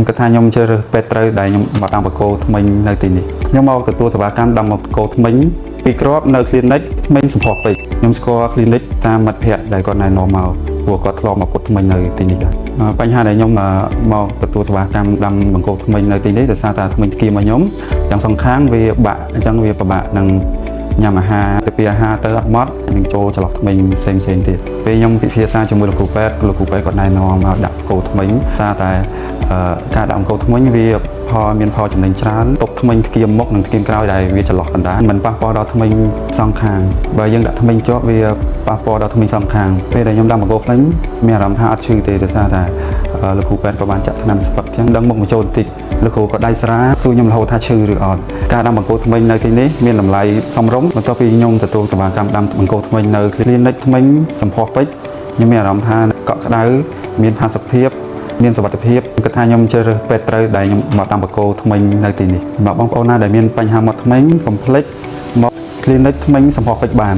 ខ្ញុំគិតថាខ្ញុំជឿរើសពេទ្យត្រូវដែលខ្ញុំមកដាំបកគោថ្មិញនៅទីនេះខ្ញុំមកទទួលសេវាកម្មដាំបកគោថ្មិញពីគ្រាប់នៅ clinic ថ្មិញសម្ផស្សពេជ្រខ្ញុំស្គាល់ clinic តាមមិត្តភ័ក្តិដែលគាត់ណែនាំមកព្រោះគាត់ធ្លាប់មកពុតថ្មិញនៅទីនេះដែរបញ្ហាដែលខ្ញុំមកទទួលសេវាកម្មដាំបកគោថ្មិញនៅទីនេះដោយសារតែថ្មិញគៀមរបស់ខ្ញុំទាំងសងខាងវាបាក់អញ្ចឹងវាពិបាកនឹងញ៉ាំអាហារទៅពីអាហារទៅអត់ម៉ត់នឹងចូលចន្លោះថ្មិញផ្សេងទៀតពេលខ្ញុំពិភាក្សាជាមួយលោកគ្រូពេទ្យគាត់ណែនាំមកដាក់គោថ្មិញតែការដាក់គោថ្មិញវាមានផលចំណេញច្រើនទុកថ្មិញថ្កៀមមុខនិងថ្កៀមក្រោយដែលវាចន្លោះកណ្ដាលមិនប៉ះពាល់ដល់ថ្មិញសងខាងបើយើងដាក់ថ្មិញជាប់វាប៉ះពាល់ដល់ថ្មិញសងខាងពេលដែលខ្ញុំដាំបកគោថ្មិញមានអារម្មណ៍ថាអត់ឈឺទេដោយសារតែលោកគ្រូពេទ្យក៏បានចាក់ថ្នាំស្ពឹកអញ្ចឹងដឹងមុខមកចូលបន្តិចលោកគ្រូក៏ដៃស្រាសួរខ្ញុំរហូតថាឈឺឬអត់ការដាំបកគោថ្មិញនៅទីនេះមានតម្លៃសមរម្យបន្ទាប់ពីខ្ញុំទទួលសេវាកម្មដាំបកគោថ្មិញនៅ clinic ថ្មិញសម្ផស្សពេជ្រខ្ញុំមានអារម្មណ៍ថាកក់ក្ដៅមានផាសុកភាពមានសុវត្ថិភាពគិតថាខ្ញុំជឿរើសពេទ្យត្រូវដែលខ្ញុំមកដាំបកគោថ្មិញនៅទីនេះបងប្អូនណាដែលមានបញ្ហាមាត់ថ្មិញកុំភ្លេចមក clinic ថ្មិញសម្ផស្សពេជ្របាន